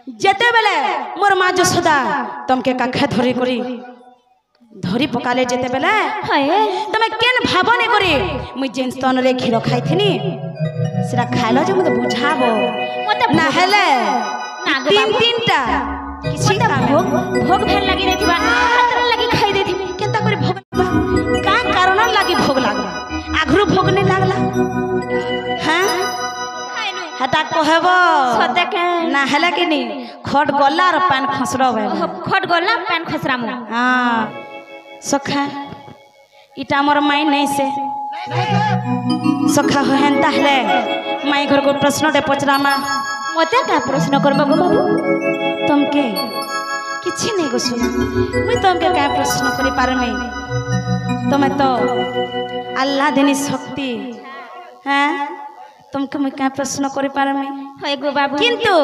जेते बेले मोर माँ जसोदा तुमके काखे धरी करी धरी पकाले जेते बेले तमे केन भावने करी मुई जेन स्तन रे खीर खाइथिनी सेरा खाइलो जे मते बुझाबो ना हेले तीन तीनटा किछि भोग भेल लागि रेथिबा हातर लागि खाइ देथि केता करे भोग का कारण लागि भोग लागला आघरु भोग नै लागला हां हटा कहबो सते के ना हेले कि नी खट गल्ला र पान खसरबे खट गल्ला पान खसरामु हां सखा इटा मोर माई नहीं से सखा हो हेंता हेले माई घर को प्रश्न दे पचरामा मते का प्रश्न करबा गो बाबू तुमके किछि नहीं गो सुना मुई तुमके का प्रश्न करि पारमे तमे तो अल्लाह देनी शक्ति हैं तुमके मुई का प्रश्न करि पारमे होय गो बाबू किंतु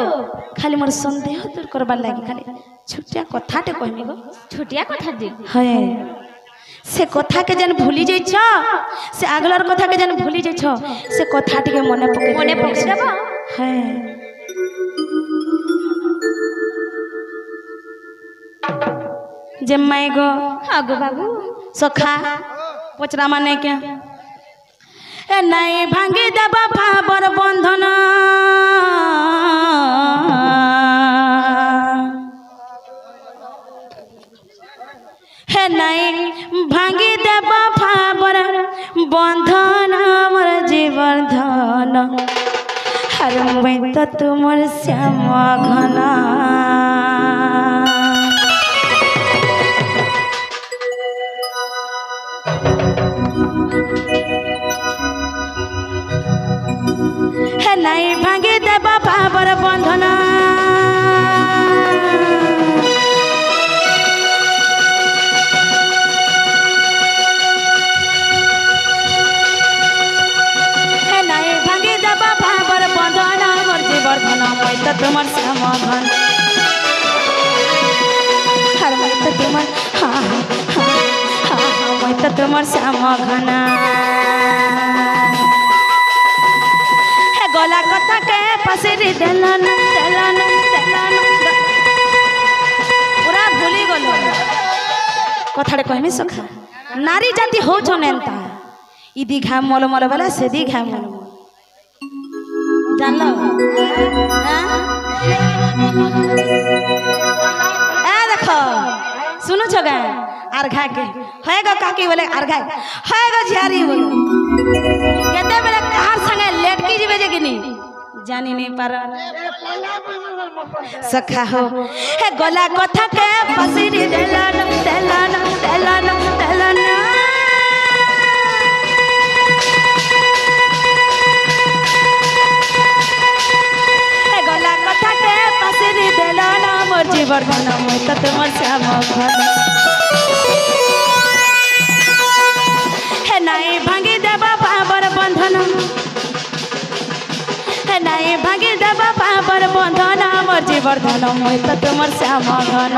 खाली मोर संदेह दूर करबा लागि खाली छुटिया कथाटे कहमी गो छुटिया कथा दे है से कथा के जन भूली जाई छ से आगलर कथा के जन भूली जाई छ से कथा टिके मने पके देबो है जे माई गो हां गो बाबू सखा पचरा माने के ए नहीं भांगी देबा फाबर बंधन हे नहीं भांगी देबा फाबर बंधन मोर जीवन धन हर मैं तो तुमर श्याम घना हे नहीं भांगी देबा फाबर बंधन तो तुमर श्याम घन हर मैं तो तुमर हाँ मैं तो तुमर श्याम घना हे गला कथा के पसिरी देलन देलन देलन पूरा भूली गलो कथाड़े कहमी सखा नारी जाति हो छनेंता ई दीघा मोल मोल वाला से दीघा मोल जान लो ए देखो सुनो छगा अर्घा के होएगा काकी बोले अर्घा होएगा झियारी बोले केते बेले कार संगे लेटकी जीवे जे किनी जानी नहीं पार सखा हो हे गला कथा के पसिरी देलन देलन देलन देलन मोर जीवन घन मैं तो तुमर श्याम घन हे नहीं भांगी देबा पावर बंधन हे नहीं भांगी देबा पावर बंधन मोर जीवन घन मैं तो तुमर श्याम घन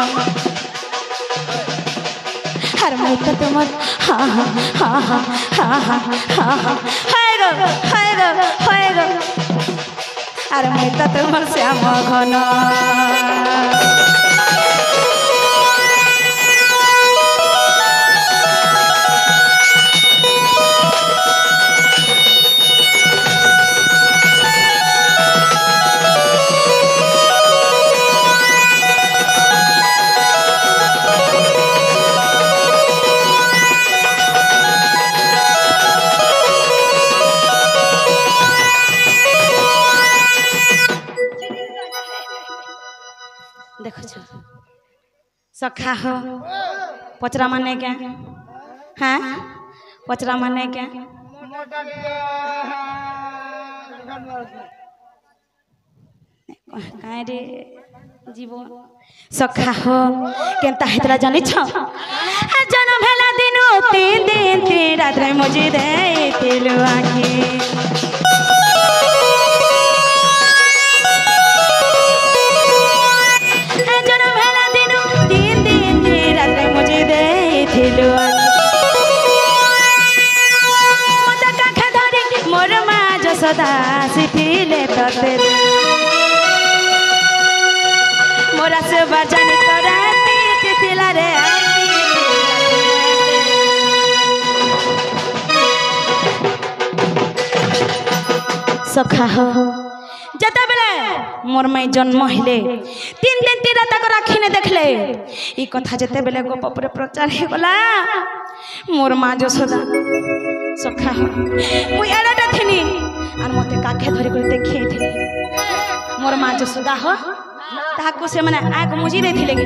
हर मैं तो तुमर हाँ हाँ हाँ हाँ हाँ हाँ हाँ होएगा अरे मैं तो तुमर श्याम घन सखा हो पचरा माने क्या हाँ पचरा माने क्या रे जीवन सखा हो केनता हेतरा जानि छ जन्म भेला दिनो तीन दिन तीन रात रे मुझे दे तिलु आखी सदा सिथिले तते मोरा से बजानी तोरा पीठ थिला रे सखा हो जता बेले मोर माई जन्म हिले 3 दिन 3 रात राखी ने देखले ई कथा जते बेले गोप पर प्रचार हे गला मोर माँ जसोदा सखा हो मु एडाटा थिनी आर मते काखे धरि कर देखिए थिले मोर माँ जसोदा हो ताको से माने आग मुजी देथिले कि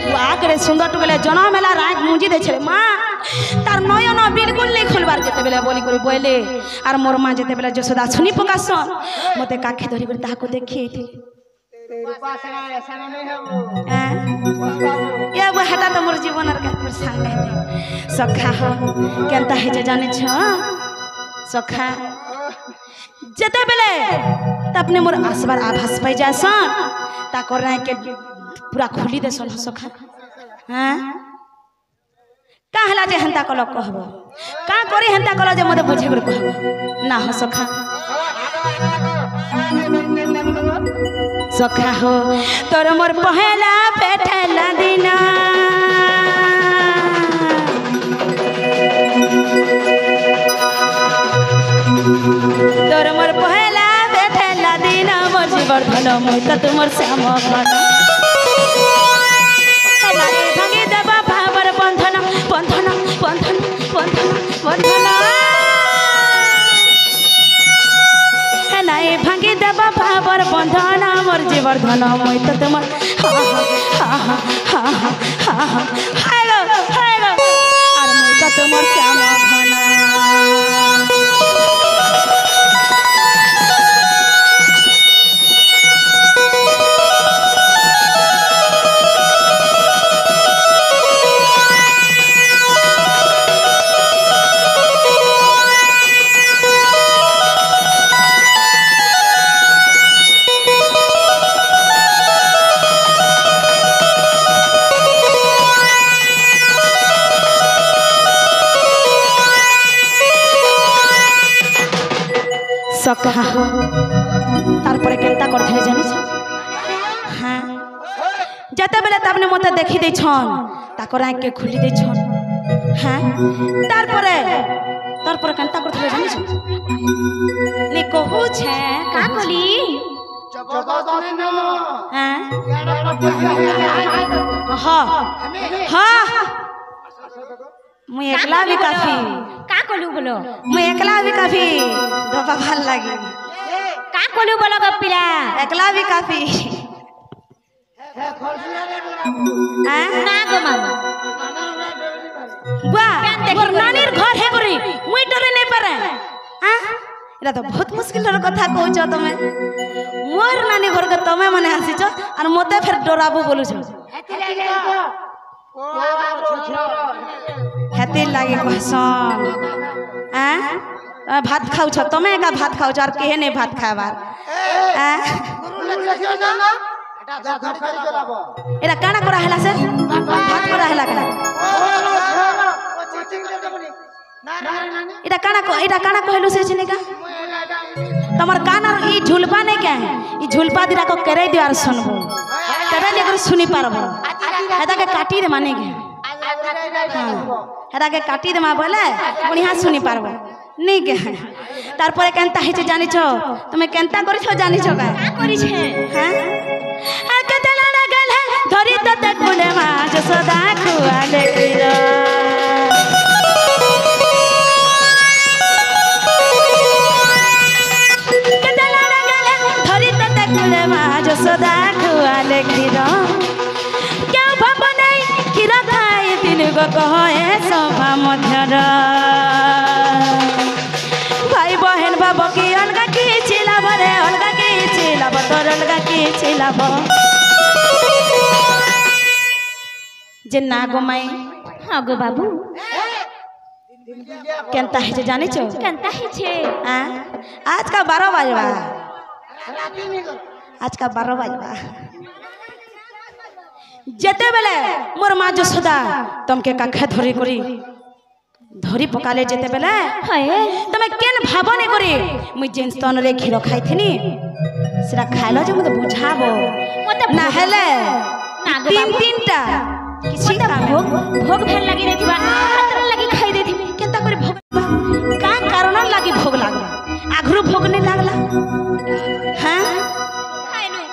वो आग रे सुंदर टुकले जन्म मेला आग मुजी दे छले माँ तार नयन बिल्कुल नहीं खोलबार जते बेले बोली कर बोले आर मोर माँ जते बेले जसोदा सुनी प्रकाशन मते काखे धरि कर ताको देखिए थिले ये वो हटा तो मोर जीवन और का संग है सखा हो केनता है जे जाने छ सखा जते बेले त अपने मोर आसबार आभास पाई जासन ता कर के पूरा खुली देसन सखा हां का हला जे हंता कल कहबो का करी हंता कल जे मते बुझे कर कहबो ना हो सखा सखा हो तोर मोर पहला पेठला दिना तोर मोर पहला पेठला दिना मोर जीवर्धन मोय त तुमर श्याम घन हमारे भंगी देबा भावर बंधन बंधन बंधन बंधन बंधन नाई भांगी देबा भावर बंधन मोर जीवर्धन मोय त तुमर हा हा हा हा हा हा हाय गो आर मोय त तुमर श्याम घन सखा हो तारपरे केनता करथिले जानि छ हां जते बेले तबने मते देखि दै छन ताकर आंख के खुली दै छन हां तारपरे केनता करथिले जानि छ ने कहू छे का कली हां हां मैं एकला भी काफी का कोलू बोलो मैं एकला भी काफी धोपा ভাল लागी का कोलू बोलो गपिला एकला भी काफी ना गो मामा वाह मोर नानीर घर है गरी मुई डरे नहीं पारे हां एला तो बहुत मुश्किल र कथा कहू छ तमे मोर नानी घर के तमे माने हसी छ और मते फिर डराबो बोलू छ हेते लागे कहसन हां भात खाऊ छ तमे का भात खाऊ छ और केहे ने भात खाबार हां गुरु लखियो जाना एटा धरखरी कराबो एरा काना करा हला से भात करा हला का एटा काना कहलु से छने का तमर कान और ई झुलपा ने के ई झुलपा दिरा को करे दियार सुनबो तबे लेकर सुनी पारबो एटा के काटी रे माने के हेरा के काटी देमा बोले बढ़िया सुनी पारबो नहीं के तारपरे केनता है जे जानि छ तुमे केनता करि छ जानि छ का करि छे हां आ कतला लगल है धरी तते कुले मा जसोदा खुआले किरा कतला लगल है धरी तते कुले मा जसोदा खुआले किरा क्या बाबा नहीं किरा खाए दिन गो कहे सभा मध्यर भाई बहन बाबा की अलगा की चिलाब रे अलगा की चिलाब तोर अलगा की चिलाब जे ना गो माई हां गो बाबू केनता है जे जानि छ केनता है छे आज का 12 बजवा आज का 12 बजवा जेते बेले मोर माँ जसोदा तमके काखे धरी करी धरी पकाले जेते बेले तमे केन भावने करी मुई जेन स्तन रे खीर खाइथिनी सेरा खाइलो जे मते बुझाबो मते ना हेले तीन तीनटा किसी काम भोग भेल लगी रहथिबा हातर लगी खाई देथिबी केता करे भोग का कारण लगी भोग लागला आघरु भोग नहीं लागला हां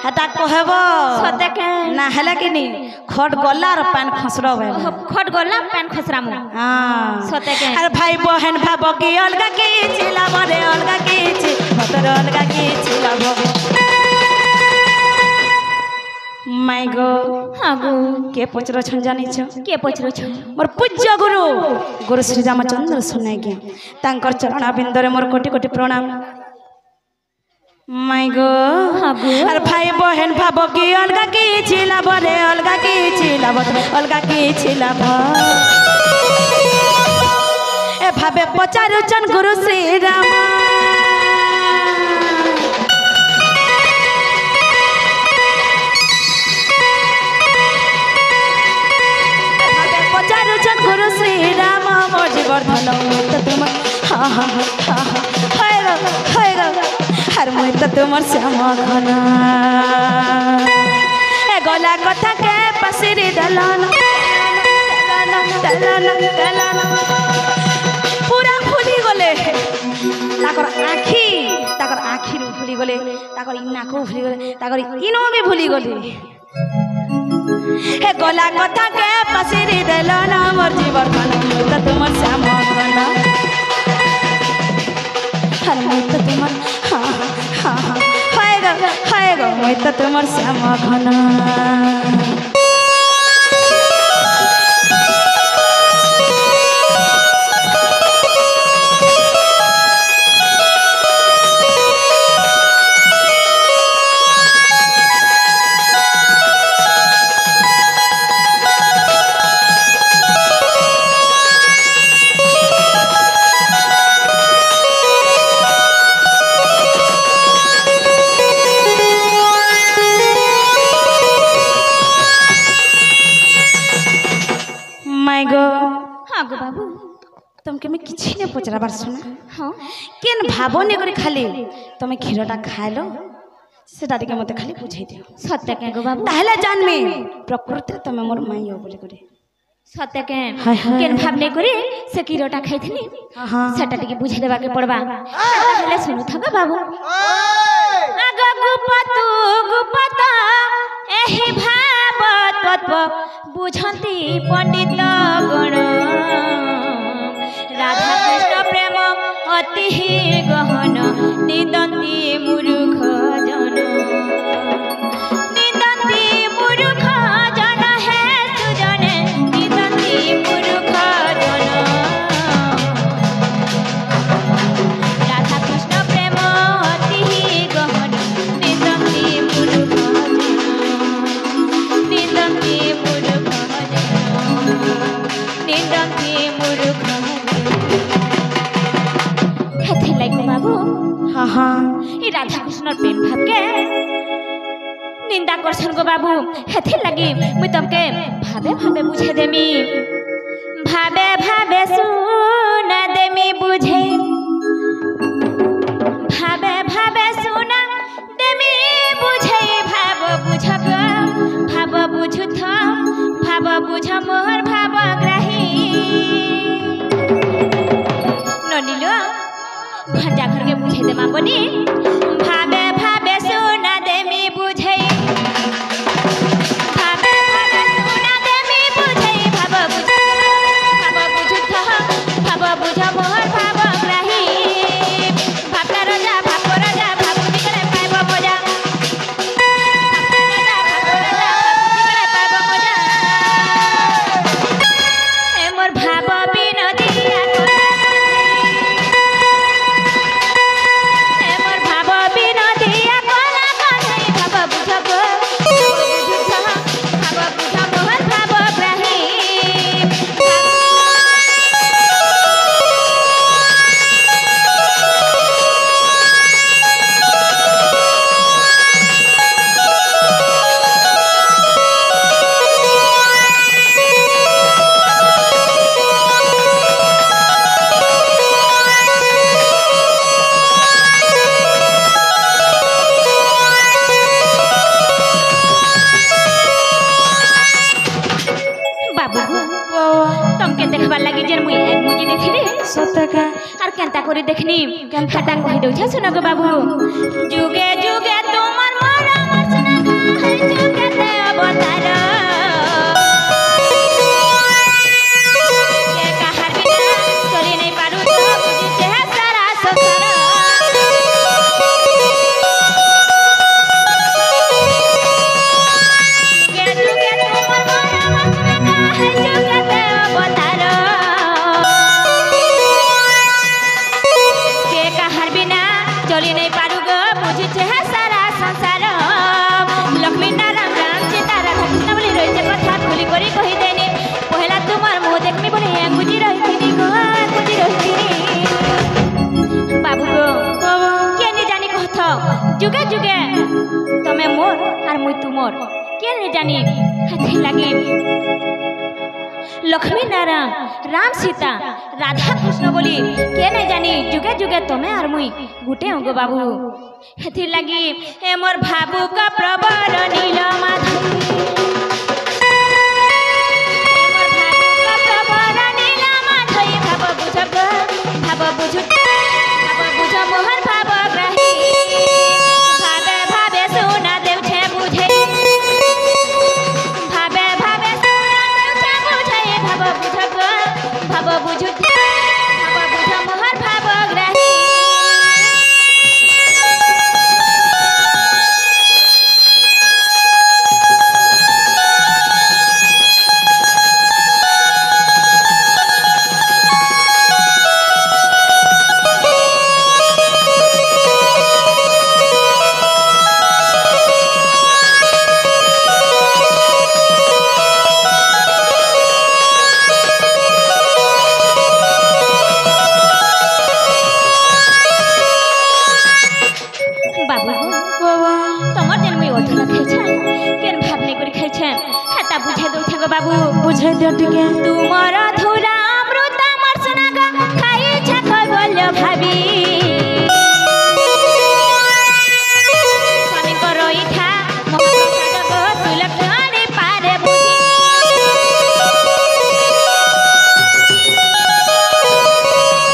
हटा कहबो सते के ना हला कि नहीं खट गला और पान खसरो बे खट गला पान खसरा मु हां सते के अरे भाई बहन भाबो की अलगा की छिला बरे अलगा की छि भतर अलगा की छिला भोग माय गो हागो के पचरो छन जानि छ के पचरो छ मोर पूज्य गुरु श्री रामचंद्र सुनाई के तांकर चरण बिंदरे मोर कोटि कोटि प्रणाम माय गो हागो अरे भाई बहन भाबो की अलगा की छिला बरे अलगा की छिला भतर अलगा की छिला भ ए भाबे पचारो चन गुरु श्री राम गुरु श्री राम मोर जीवर्धन तो तुम हाँ हाँ हाँ होएगा हर मुई तो तुमर श्याम घन ए गला कथा के पसिरी दलन पूरा फुली गले ताकर आखी भूली गले ताकर इनाको भूली गले ताकर इनो भी भूली गले हे गला कथा के पसिरी देलो ना मोर जीवर्धन तो तुमर श्याम घन हर मुई तो तुमर हाँ हाँ होएगा मुई तो तुमर श्याम घन तुमके मैं किसी ने पचराबार सुना हाँ केन भावने करे खाली तुम क्षीरटा खाइलो सेटा टिके मते खाली बुझाई दियो सत्य के गो बाबू ताहले जानमे प्रकृति तुम मोर माई हो बोले करे सत्य के केन भावने करे से क्षीरटा खाइथिनी हां सेटा टिके बुझाई देबा के पड़बा ताहले सुनु थगा बाबू आग गुपता एही भाव तत्व बुझंती पंडित गण राधा कृष्ण प्रेम अति गहन निदंती मूर्ख जन निदंती मूर्ख जन है सुजन निदंती मूर्ख जन राधा कृष्ण प्रेम अति गहन निदंती मूर्ख जन निदंती मूर्ख जन निदंती मूर्ख बाबू हाँ हाँ ये राधा कृष्ण प्रेम भाव के निंदा करसन गो बाबू हेथि लगी मुई तमके भावे भावे बुझे देमी भावे भावे सुन देमी बुझे भावे भावे सुन देमी बुझे भाव बुझब भाव बुझुथ भाव बुझ मोर भाव ग्राही ननिलो भंजा घर के बुझे दे मां बनी भावे भावे सुना देमी बुझे भावे भावे सुना देमी बुझे भाव बुझ भाव बुझ मोहर भाव ग्राही भावना राजा भाव निकले पाइब मजा मोर भाव बिनदिया भाव बुझबार लगी जे मुई एक मुझे देखली सते का আর কেনতা করে দেখনি কেনতা কই দউছা শুনো গো বাবু যুগে যুগে তোমার মরা আমার শুনা গো যুগে তে অবতার কে কাহার বিনা চলি নাই পারু তো বুঝিছে সারা সংসার যুগে যুগে তোমার মরা আমার শুনা গো যুগে তে অবতার चली नहीं पारू गो बुझे है सारा संसार लक्ष्मी नारायण राम सीता राधा कृष्ण बोली रही कथा खुली करी कही देनी पहला तुमार मुँह देखनी बोले गुजी रही थी गो गुजी रही बाबू गो के नहीं जानी कथ जुगे जुगे तमे मोर और मुई तुमोर के नहीं जानी हाथी लगे लक्ष्मी नारायण राम सीता राधा कृष्ण बोली के नहीं जानी जुगे जुगे तुम्हें और मुई गुटे होगो बाबू हेथि लगी हे मोर भाबू का प्रबर नील माधव भाव बुझ मोहन भाव ग्रही भावे भावे सोना देव छे बुझे भावे भावे सोना देव छे बुझे भाव बुझ मोहन भाव ग्रही बाबू बुझे दियो टिके तुमर धुरा अमृत अमर सुना ग खाई छक बोल भाभी स्वामी को रोईठा मोहन गो सुलक्षणी पारे बुझी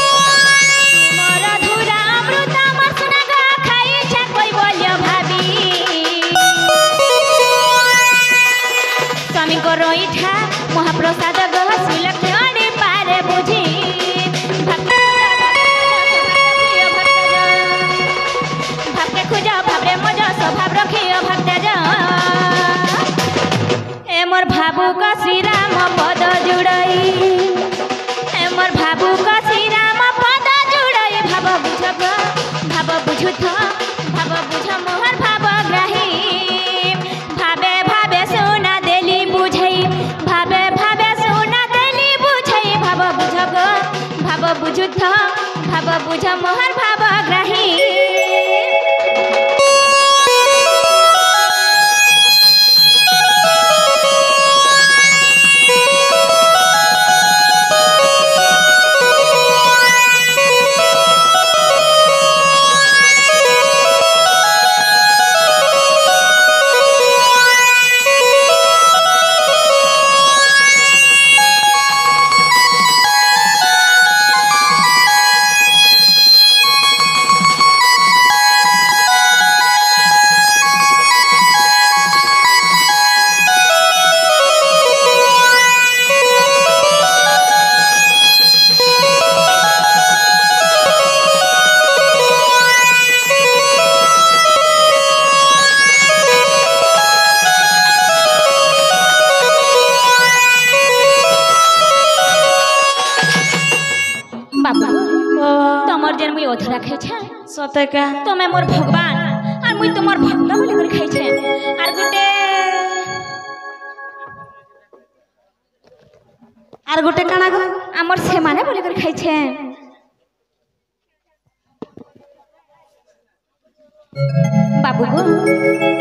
तुमर धुरा अमृत अमर सुना ग खाई छक बोल भाभी स्वामी को रोईठा महाप्रसाद गो सुलक्षणी पारे बुझी भक्ते खुजा भावरे मजा स्वभाव रखियो भक्त ए मोर भाबू का श्री राम पद जुड़ई ए मोर भाबू का श्री राम पद जुड़ई भाव बुझु भाव बुझ मोहन भाव ग्रही भावे भावे सोना देली बुझई भावे भावे सोना देली बुझई भाव बुझ मोहन भाव ग्रही तमर जेन मुई अधूरा खाई छे सते का तमे मोर भगवान और मुई तमर भक्त बोली कर खाई छे आर गोटे काना गो आमर से माने बोली कर खाई छे बाबू गो